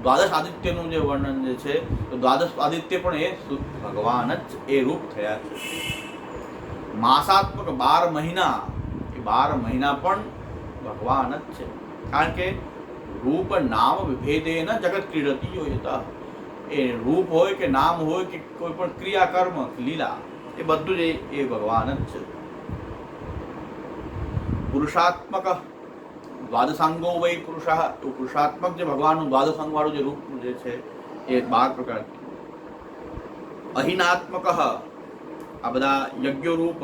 દ્વાદશ આદિત્યનું જે વર્ણન જે છે તો દ્વાદશ આદિત્ય પણ એ ભગવાન જ એ રૂપ થયા છે. માસાત્મક 12 મહિના, એ 12 મહિના પણ ભગવાન જ છે. કારણ કે રૂપ નામ વિભેદેન જગત ક્રીડતી હોય, એ રૂપ હોય કે નામ હોય કે કોઈ પણ ક્રિયા કર્મ લીલા એ બધું જ એ ભગવાન જ છે. પુરુષાત્મક દ્વાદશાંગો વૈ પુરુષ, પુરુષાત્મક જે ભગવાનનું દ્વાદશાંગ વાળું જે રૂપ જે છે એ 12 પ્રકારથી. અહિનાત્મક આ બધા યજ્ઞ રૂપ,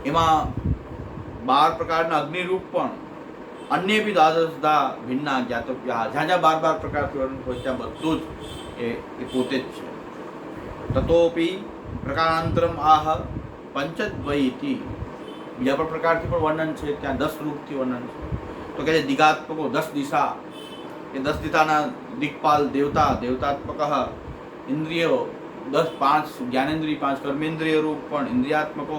એમાં 12 પ્રકારના અગ્નિ રૂપ પણ. અન્ય બી દ્વાદશધા ભિન્ના જ્ઞાતવ્યા, જ્યાં જ્યાં 12 પ્રકારથી વર્ણન હોય ત્યાં બધું જ એ પોતે જ છે. તતોપી પ્રકારાંતરમ આહ પંચદ્વયીતિ, બીજા પણ પ્રકારથી પણ વર્ણન છે, ત્યાં 10 રૂપથી વર્ણન છે. તો કહે છે દિગાત્મકો 10 દિશા, એ 10 દિશાના દિક્પાલ દેવતા, દેવતાત્મક ઇન્દ્રિયો 10, 5 જ્ઞાનેન્દ્રિય, 5 કર્મેન્દ્રિય રૂપ પણ ઇન્દ્રિયાત્મકો,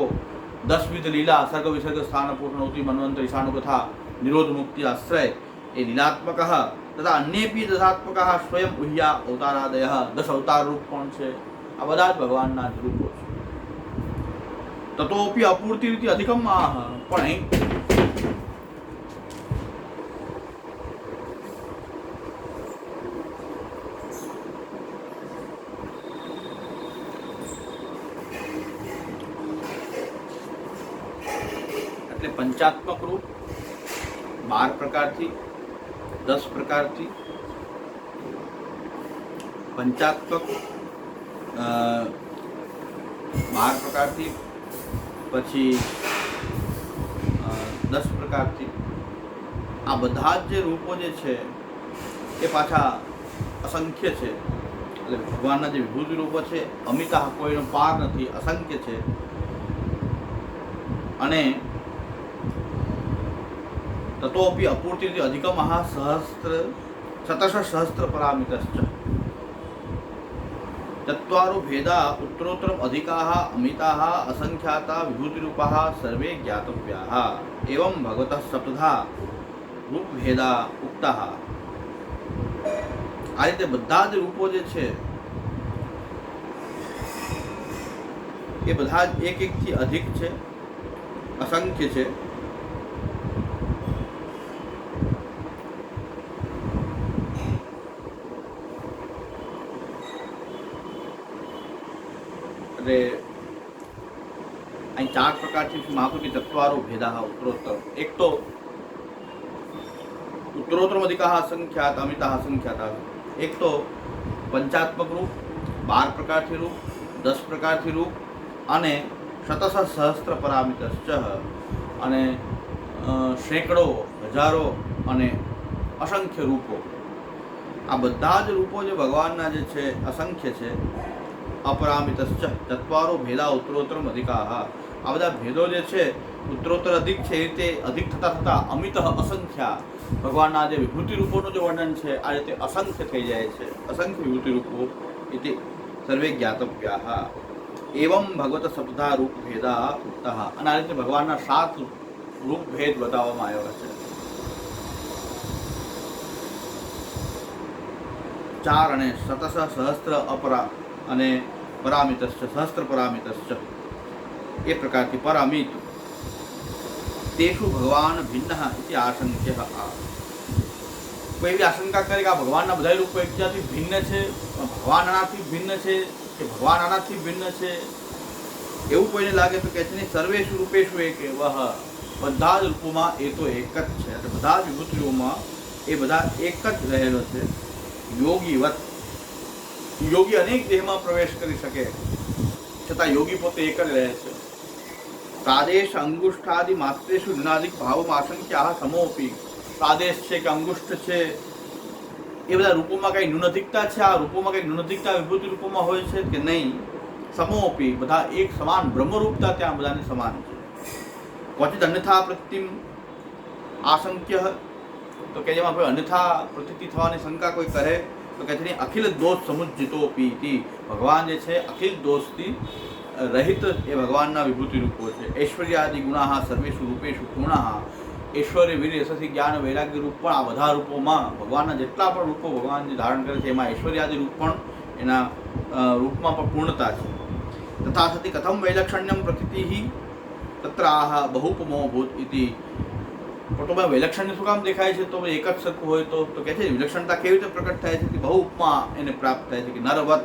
10 વિધ લીલા, સર્ગ વિસર્ગ સ્થાન પૂર્ણોતિ મન્વંતર ઈશાનુ કથા નિરોધ મુક્તિ આશ્રય એ લીલાત્મક તથા અન્યેપી દશાત્મક સ્વયં ઉહ્યા અવતારાદય, 10 અવતાર રૂપ પણ છે. આ બધા જ ભગવાનના જ રૂપો છે. તતોપી અપૂર્તિ રીતે અધિકમ આહ, પણ એટલે પંચાત્મક રૂપ 12 પ્રકારથી, 10 પ્રકારથી પંચાત્મક 12 પ્રકારથી, પછી 10 પ્રકારથી. આ બધા જ જે રૂપો જે છે એ પાછા અસંખ્ય છે. એટલે ભગવાનના જે વિભૂતિ રૂપો છે અમિતા, કોઈનો પાર નથી, અસંખ્ય છે. અને તતોપી અપૂર્તિથી અધિકમ શતસહસ્ત્ર પરામિતશ્ચ ચત્વારો ભેદા ઉત્તરોત્તરમ અધિકાः અમિતાः અસંખ્યાતા વિભૂતિરૂપાः સર્વે જ્ઞાતવ્યાः એવં ભગવતઃ સપ્તધા રૂપભેદા ઉક્તાः. આ રીતે બધા જ રૂપો જે છે એ બધા જ એક એકથી અધિક છે, અસંખ્ય છે. અહીં 4 પ્રકારથી મહાપુરુષ ચત્વારો ભેદા ઉત્તરોત્તર. એક તો ઉત્તરોત્તર અધિકાः અસંખ્યાત અમિતાः અસંખ્યાતા. એક તો પંચાત્મક રૂપ, 12 પ્રકારથી રૂપ, 10 પ્રકારથી રૂપ અને શતસહસ્ત્ર પરામિતશ્ચ, અને સેંકડો, હજારો અને અસંખ્ય રૂપો. આ બધા જ રૂપો જે ભગવાનના જે છે અસંખ્ય છે. અપરામિતશ્ચ ચત્વારો ભેદા ઉત્તરોત્તરમ અધિકાः. આ બધા ભેદો જે છે ઉત્તરોત્તર અધિક છે, એ રીતે અધિક થતાં થતાં અમિત અસંખ્યા, ભગવાનના જે વિભૂતિ રૂપોનું જે વર્ણન છે આ રીતે અસંખ્ય થઈ જાય છે. અસંખ્ય વિભૂતિ રૂપો ઇતિ સર્વે જ્ઞાતવ્યાः એવં ભગવત સપ્તધા રૂપ ભેદા ઉક્તઃ. અને આ રીતે ભગવાનના 7 રૂપ ભેદ બતાવવામાં આવ્યા છે. 4 અને શતસહસ્ત્ર અપરા અને પરામિતશ્ચ, સહસ્ત્ર પરામિતશ્ચ, એ પ્રકારથી પરામિત. તેષુ ભગવાન ભિન્ન ઇતિ આશંક્ય. કોઈ એવી આશંકા કરે કે આ ભગવાનના બધા રૂપો એકબીજાથી ભિન્ન છે, ભગવાન આનાથી ભિન્ન છે કે ભગવાન આનાથી ભિન્ન છે, એવું કોઈને લાગે તો કહે છે નહીં, સર્વેષુ રૂપેષુ એક એવ. બધા જ રૂપોમાં એ તો એક જ છે. એટલે બધા જ વિભૂતિઓમાં એ બધા એક જ રહેલો છે. યોગીવત યોગી અનેક દેહમાં પ્રવેશ કરી શકે, છતાં યોગી પોતે એક જ રહે છે. પ્રાદેશ અંગુષ્ઠાદિ માત્રેષુ જુનાદિક ભાવમાં આશંક્યા સમોપી. પ્રાદેશ છે કે અંગુષ્ઠ છે, એ બધા રૂપોમાં કઈ ન્યૂનધિકતા છે? આ રૂપોમાં કઈ ન્યૂનધિકતા વિભૂતિ રૂપોમાં હોય છે કે નહીં? સમોપી, બધા એક સમાન બ્રહ્મરૂપતા ત્યાં બધાની સમાન છે. ક્વચિત અન્યથા પ્રતિમ આશંક્ય, તો કે જેમાં કોઈ અન્યથા પ્રતીતિ થવાની શંકા કોઈ કરે તો કે છે અખિલ દોષ સમુજ્જિતોપી. ભગવાન જે છે અખિલ દોષથી રહિત એ ભગવાનના વિભૂતિ રૂપો છે. ઐશ્વર્યાદિ ગુણાહ સર્વેષુ રૂપેષુ પૂર્ણઃ. ઐશ્વર્ય, વીર્ય, યશસ્વી, જ્ઞાન, વૈરાગ્ય રૂપ પણ આ બધા રૂપોમાં ભગવાનના જેટલા પણ રૂપો ભગવાન જે ધારણ કરે છે એમાં ઐશ્વર્યાદિ રૂપ પણ એના રૂપમાં પણ પૂર્ણતા છે. તથા સતી કથમ વૈલક્ષણ્યમ પ્રતીતિ તત્ર આહ બહુપમો ભૂત ઇતિ. પણ વૈલક્ષણ્ય શું કામ દેખાય છે? તો એક જ સરખું હોય તો કહે છે વિલક્ષણતા કેવી રીતે પ્રકટ થાય છે? કે બહુ ઉપમા એને પ્રાપ્ત થાય છે, કે નરવત,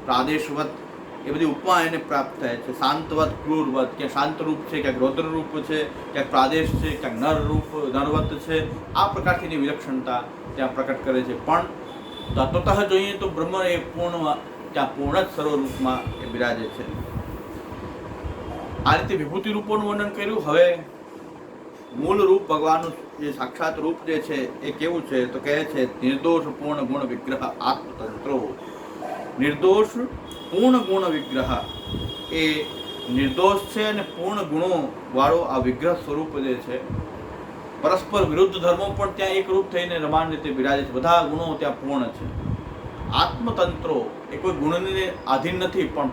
પ્રાદેશવત, એ બધી ઉપમા એને પ્રાપ્ત થાય છે. શાંતવત, ક્રૂરવત, ક્યાંક શાંત રૂપ છે, ક્યાંક રૌદ્ર રૂપ છે, ક્યાંક પ્રાદેશ છે, ક્યાંક નરવત છે. આ પ્રકારથી એની વિલક્ષણતા ત્યાં પ્રકટ કરે છે. પણ તત્વતઃ જોઈએ તો બ્રહ્મ એ ત્યાં પૂર્ણ જ સર્વરૂપમાં એ બિરાજે છે. આ રીતે વિભૂતિ રૂપોનું વર્ણન કર્યું. હવે મૂળ રૂપ ભગવાનનું જે સાક્ષાત રૂપ જે છે એ કેવું છે? તો કહે છે નિર્દોષ પૂર્ણ ગુણ વિગ્રહ આત્મતંત્રો. નિર્દોષ પૂર્ણ ગુણ વિગ્રહ, એ નિર્દોષ છે અને પૂર્ણ ગુણો વાળો આ વિગ્રહ સ્વરૂપ જે છે. પરસ્પર વિરુદ્ધ ધર્મો પણ ત્યાં એક રૂપ થઈને રમાન રીતે બિરાજે છે. બધા ગુણો ત્યાં પૂર્ણ છે. આત્મતંત્રો, એ કોઈ ગુણને આધીન નથી, પણ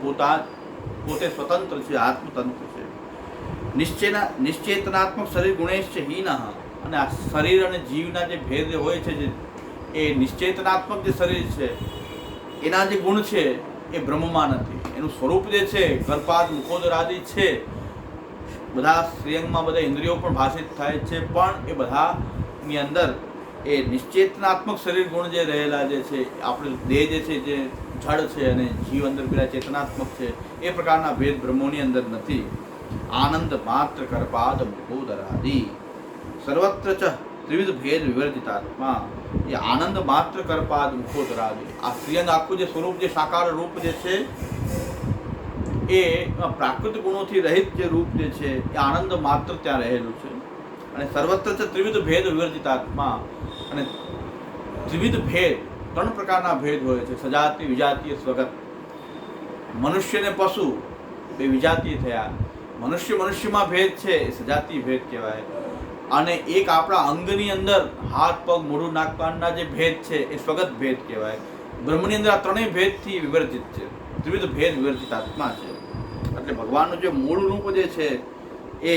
પોતે સ્વતંત્ર છે, આત્મતંત્ર છે. નિશ્ચેતનાત્મક શરીર ગુણેશ્ચ હીન. અને આ શરીર અને જીવના જે ભેદ હોય છે, જે એ નિશ્ચેતનાત્મક જે શરીર છે એના જે ગુણ છે એ બ્રહ્મમાં નથી. એનું સ્વરૂપ જે છે ગર્ભાદ મુખોદર આદિ છે, બધા શ્રેયંગમાં બધા ઇન્દ્રિયો પણ ભાષિત થાય છે, પણ એ બધાની અંદર એ નિશ્ચેતનાત્મક શરીર ગુણ જે રહેલા જે છે, આપણું દેહ જે છે જે જડ છે અને જીવ અંદર પેલા ચેતનાત્મક છે, એ પ્રકારના ભેદ બ્રહ્મોની અંદર નથી. આનંદ માત્ર કરપાદ મુખોદરાદિ સર્વત્ર ચ ત્રિવિધ ભેદ વિવર્જિતાત્મા. એ આનંદ માત્ર કરપાદ મુખોદરાદિ, આ શ્રીઅંગ આખું જે સ્વરૂપ, જે સાકાર રૂપ જે છે એ પ્રાકૃત ગુણોથી રહિત જે રૂપ જે છે એ આનંદ માત્ર ત્યાં રહેલું છે. અને સર્વત્ર ચ ત્રિવિધ ભેદ વિવર્જિતાત્મા. અને ત્રિવિધ ભેદ, ત્રણ પ્રકારના ભેદ હોય છે: સજાતિ, વિજાતીય, સ્વગત. મનુષ્ય ને પશુ બે વિજાતીય થયા. મનુષ્યમાં ભેદ છે એ સજાતીય ભેદ કહેવાય. અને એક આપણા અંગની અંદર હાથ, પગ, મોઢું, નાક, કાનના જે ભેદ છે એ સ્વગત ભેદ કહેવાય. બ્રહ્મની અંદર આ ત્રણેય ભેદથી વિવર્જિત છે, ત્રિવિધ ભેદ વિવર્જિત આત્મા છે. એટલે ભગવાનનું જે મૂળ રૂપ જે છે એ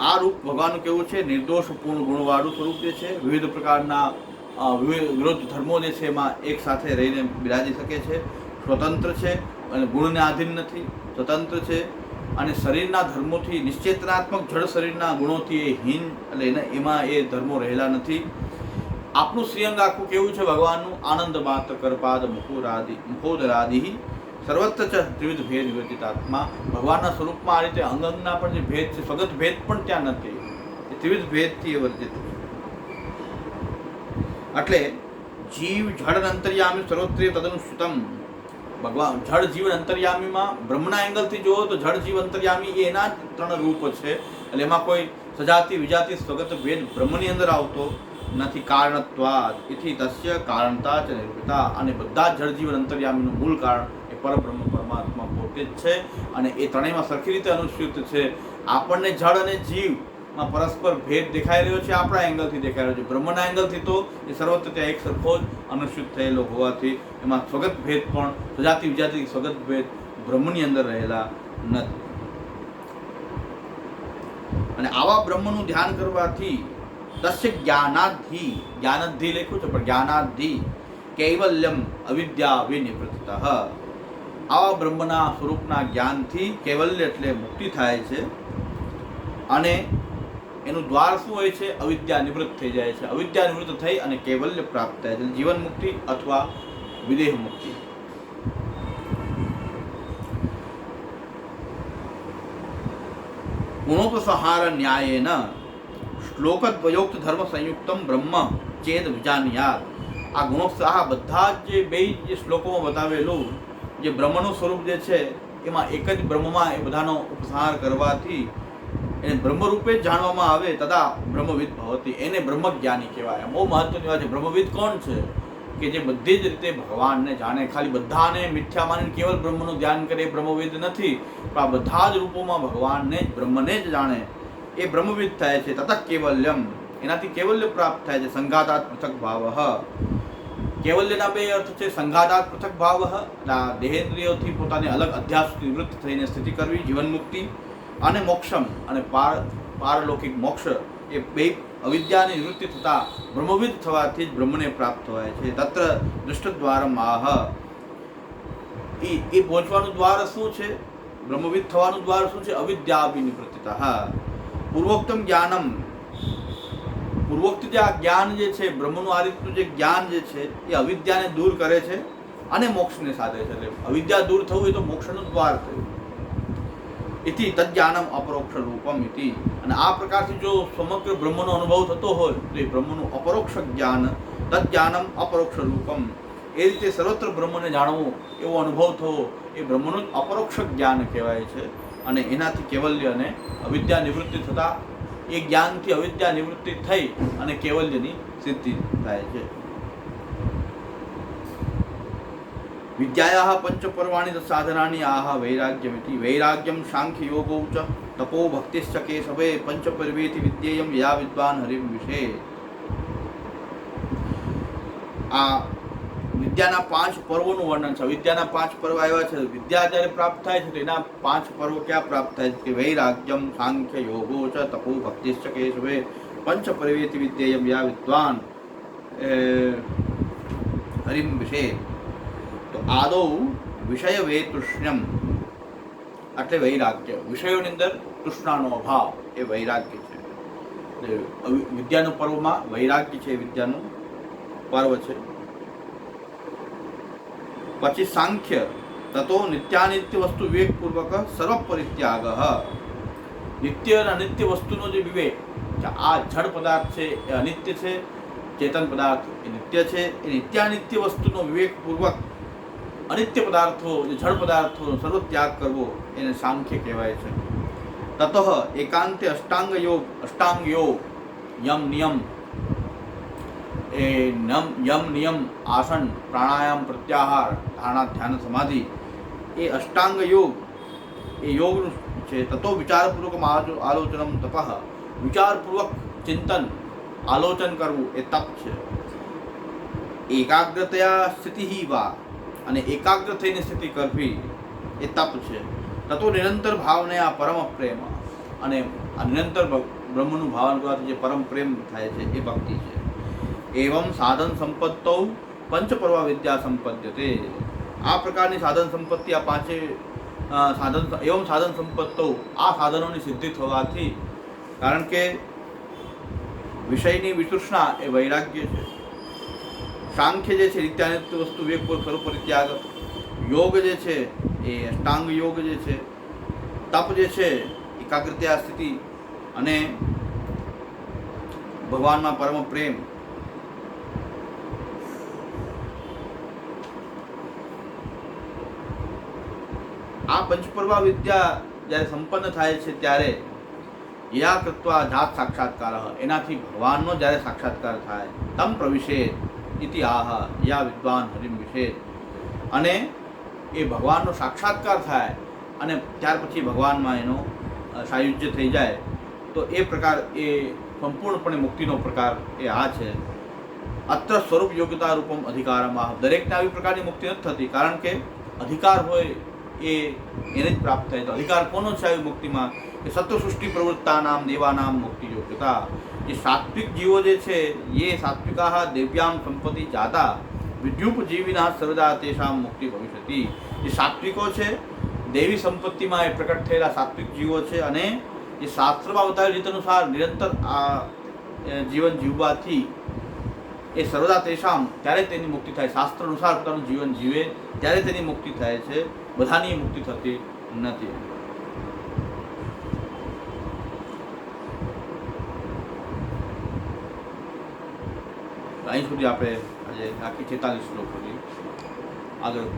આ રૂપ ભગવાનનું કેવું છે? નિર્દોષ પૂર્ણ ગુણવાળું સ્વરૂપ જે છે. વિવિધ પ્રકારના વિરોધ ધર્મો જે છે એમાં એક સાથે રહીને બિરાજી શકે છે. સ્વતંત્ર છે અને ગુણને આધીન નથી, સ્વતંત્ર છે. અને શરીરના ધર્મોથી, નિશ્ચેતનાત્મક જળ શરીરના ગુણોથી એ હીન, એટલે એમાં એ ધર્મો રહેલા નથી. આપણું શ્રીઅંગ આખું કેવું છે ભગવાનનું? આનંદ માત્ર કરપાદ મુખોદરાદિ સર્વત્ર ચ ત્રિવિધ ભેદ વિવર્જિત આત્મા. ભગવાનના સ્વરૂપમાં આ રીતે અંગના પણ જે ભેદ છે, સ્વગત ભેદ પણ ત્યાં નથી, એ ત્રિવિધ ભેદથી એ વર્જિત છે. એટલે જીવ જળ અંતર્યામી સર્વત્રિય તદનુસૃતમ. ભગવાન જળ જીવન અંતર્યામીમાં બ્રહ્મના એંગલથી જુઓ તો જળ જીવ અંતર્યામી એ એના જ ત્રણ રૂપ છે. એટલે એમાં કોઈ સજાતિ, વિજાતિ, સ્વગત ભેદ બ્રહ્મની અંદર આવતો નથી. કારણત્વાદ ઇતિ તસ્ય કારણતા ચ નિરૂપિતા. અને બધા જળ જીવન અંતર્યામીનું મૂળ કારણ એ પરબ્રહ્મ પરમાત્મા પોતે જ છે. અને એ ત્રણેયમાં સરખી રીતે અનુસૃત છે. આપણને જળ અને જીવમાં પરસ્પર ભેદ દેખાઈ રહ્યો છે, આપણા એંગલથી દેખાઈ રહ્યો છે. બ્રહ્મના એંગલથી તો એ સર્વત્ર ત્યાં એક સરખો જ અનુસૃત થયેલો હોવાથી એમાં સ્વગત ભેદ પણ, સજાતિ વિજાતિ સ્વગત ભેદ બ્રહ્મની અંદર રહેલા નથી. અને આવા બ્રહ્મનું ધ્યાન કરવાથી તસ્ય જ્ઞાનાધિ, જ્ઞાનાધિ લખ્યું છે પણ જ્ઞાનાધિ કૈવલ્યમ અવિદ્યા વિનિવૃત્તઃ. આવા બ્રહ્મના સ્વરૂપના જ્ઞાનથી કૈવલ્ય એટલે મુક્તિ થાય છે. અને એનું દ્વાર શું હોય છે? અવિદ્યા નિવૃત્ત થઈ જાય છે. અવિદ્યા નિવૃત્ત થઈ અને કૈવલ્ય પ્રાપ્ત થાય છે, જીવન મુક્તિ અથવા વિદેહ મુક્તિ. ગુણોપસંહાર ન્યાયેન શ્લોકદ્વયોક્ત ધર્મ સંયુક્તમ બ્રહ્મ ચેદ વિજાનયાત. આ ગુણોત્સાહ બધા જ જે બે જે શ્લોકોમાં બતાવેલું જે બ્રહ્મનું સ્વરૂપ જે છે એમાં એક જ બ્રહ્મમાં એ બધાનો ઉપસાર કરવાથી એને બ્રહ્મરૂપે જ જાણવામાં આવે તથા બ્રહ્મવિદ ભવતી, એને બ્રહ્મજ્ઞાની કહેવાય. બહુ મહત્વની વાત છે. બ્રહ્મવિદ કોણ છે? કે જે બધી જ રીતે ભગવાનને જાણે. ખાલી બધાને મિથ્યા માનીને કેવલ બ્રહ્મનું ધ્યાન કરે એ બ્રહ્મવિદ નથી, પણ આ બધા જ રૂપોમાં ભગવાનને જ બ્રહ્મને જ જાણે એ બ્રહ્મવિદ થાય છે. તથા કેવલ્યમ, એનાથી કેવલ્ય પ્રાપ્ત થાય છે. સંઘાતાત પૃથક ભાવ, કેવલ્યના બે અર્થ છે. સંઘાતાત પૃથક ભાવ, દેહેન્દ્રિયોથી પોતાને અલગ અધ્યાસથી નિવૃત્ત થઈને સ્થિતિ કરવી, જીવન મુક્તિ, અને મોક્ષમ અને પારલૌકિક મોક્ષ, એ બે અવિદ્યાની નિવૃત્તિ થતાં બ્રહ્મવિદ થવાથી જ બ્રહ્મને પ્રાપ્ત થવાય છે. તત્ર દૃષ્ટદ્વારમ આહ, એ પહોંચવાનું દ્વાર શું છે? બ્રહ્મવિદ થવાનું દ્વાર શું છે? અવિદ્યાવિનિવૃત્તિતઃ પૂર્વોક્તમ જ્ઞાનમ, પૂર્વોક્ત જે આ જ્ઞાન જે છે, બ્રહ્મનું આ રીતનું જે જ્ઞાન જે છે એ અવિદ્યાને દૂર કરે છે અને મોક્ષને સાધે છે. એટલે અવિદ્યા દૂર થવું એ તો મોક્ષનું દ્વાર થયું. ઇતિ તજ્ઞાનમ અપરોક્ષ રૂપમ ઇતિ, અને આ પ્રકારથી જો સમગ્ર બ્રહ્મનો અનુભવ થતો હોય તો એ બ્રહ્મનું અપરોક્ષ જ્ઞાન, તજ્ઞાનમ અપરોક્ષ રૂપમ, એ રીતે સર્વત્ર બ્રહ્મને જાણવું એવો અનુભવ થવો એ બ્રહ્મનું અપરોક્ષ જ્ઞાન કહેવાય છે. અને એનાથી કેવલ્ય અને અવિદ્યા નિવૃત્તિ થતાં એ જ્ઞાનથી અવિદ્યા નિવૃત્તિ થઈ અને કેવલ્યની સિદ્ધિ થાય છે. વિદ્યાયાઃ પંચ પર્વાણિ સાધનાની આહ વૈરાગ્યમિતિ, વૈરાગ્યમ સાંખ્ય યોગો ચ તપો ભક્તિશ્ચ કેશવે પંચ પર્વેતિ વિદ્યેયમ યા વિદ્વાન હરિમ વિષે. આ વિદ્યાના 5 પર્વોનું વર્ણન છે. વિદ્યાના 5 પર્વ આવ્યા છે. વિદ્યા જ્યારે પ્રાપ્ત થાય છે તો એના 5 પર્વો ક્યાં પ્રાપ્ત થાય છે? કે વૈરાગ્યમ સાંખ્ય યોગો ચ તપો ભક્તિશ્ચ કેશવે પંચ પર્વેતિ વિદ્યેયમ યા વિદ્વાન હરિમ વિષે. તો આદૌ વિષય વે તૃષ્ણ્યમ, એટલે વૈરાગ્ય, વિષયોની અંદર તૃષ્ણાનો અભાવ, એ વૈરાગ્ય છે. વિદ્યાનું પર્વમાં વૈરાગ્ય છે, વિદ્યાનું પર્વ છે. પછી સાંખ્ય, તતો નિત્યાનિત્ય વસ્તુ વિવેકપૂર્વક સર્વ પરિત્યાગ, નિત્ય અને અનિત્ય વસ્તુનો જે વિવેક, આ જડ પદાર્થ છે એ અનિત્ય છે, ચેતન પદાર્થ એ નિત્ય છે. એ નિત્યાનિત્ય વસ્તુનો વિવેકપૂર્વક અનિત્ય પદાર્થો, જે જળ પદાર્થોનો સર્વ ત્યાગ કરવો એને સાંખ્ય કહેવાય છે. તતઃ એકાંતે અષ્ટાંગ યોગ, યમ નિયમ, એ યમ નિયમ, આસન, પ્રાણાયામ, પ્રત્યાહાર, ધારણા, ધ્યાન, સમાધિ, એ અષ્ટાંગ યોગ એ યોગનું છે. તતો વિચારપૂર્વક આલોચનમ તપઃ, વિચારપૂર્વક ચિંતન આલોચન કરવું એ તપ છે. એકાગ્રતયા સ્થિતિ વા, અને એકાગ્ર થઈને સ્થિતિ કરવી એ તપ છે. તતો નિરંતર ભાવને આ પરમ પ્રેમ, અને આ નિરંતર બ્રહ્મનું ભાવન કરવાથી જે પરમ પ્રેમ થાય છે એ ભક્તિ છે. એવમ સાધન સંપત્તૌ પંચપર્વા વિદ્યા સંપદ્યતે, આ પ્રકારની સાધન સંપત્તિ, આ પાંચે સાધન, એવમ સાધન સંપત્તૌ, આ સાધનોની સિદ્ધિ થવાથી, કારણ કે વિષયની વિતૃષ્ણા એ વૈરાગ્ય છે. સાંખ્ય જે છે નિત્યાનિત્ય વસ્તુ વિવેકપૂર્વક સર્વ પરિત્યાગ, યોગ જે છે એ અષ્ટાંગ યોગ જે છે, તપ જે છે એકાગ્રતા સ્થિતિ, અને ભગવાનમાં પરમ પ્રેમ. આ પંચપર્વા વિદ્યા જ્યારે સંપન્ન થાય છે ત્યારે યા કૃત્વા જાત સાક્ષાત્કાર, એનાથી ભગવાનનો જ્યારે સાક્ષાત્કાર થાય, તમ પ્રવિશેત ઇતિ આહ યા વિદ્વાન હરિમ વિષેદ, અને એ ભગવાનનો સાક્ષાત્કાર થાય અને ત્યાર પછી ભગવાનમાં એનો સાયુજ્ય થઈ જાય, તો એ પ્રકાર એ સંપૂર્ણપણે મુક્તિનો પ્રકાર એ આ છે. અત્ર સ્વરૂપ યોગ્યતા રૂપમ અધિકારમાં, દરેકને આવી પ્રકારની મુક્તિ નથી થતી, કારણ કે અધિકાર હોય એને જ પ્રાપ્ત થાય. તો અધિકાર કોનો છે આવી મુક્તિમાં? કે સત્વસૃષ્ટિ પ્રવૃત્તાનામ દેવાનામ મુક્તિ યોગ્યતા. જે સાત્વિક જીવો જે છે, ये सात्विकाः देव्यां संपत्ति जाता विद्युपजीविनः सर्वदा तेषां मुक्ति भविष्यति. જે સાત્વિકો છે, દેવી સંપત્તિમાં એ પ્રકટ થયેલા સાત્વિક જીવો છે, અને જે શાસ્ત્રમાં બતાવેલ રીત અનુસાર નિરંતર આ જીવન જીવવાથી એ સર્વદા તેષામ, ત્યારે તેની મુક્તિ થાય. શાસ્ત્ર અનુસાર પોતાનું જીવન જીવે ત્યારે તેની મુક્તિ થાય છે, બધાની મુક્તિ થતી નથી. અહીં સુધી આપણે જે આખી 46 શ્લોકોની આગળ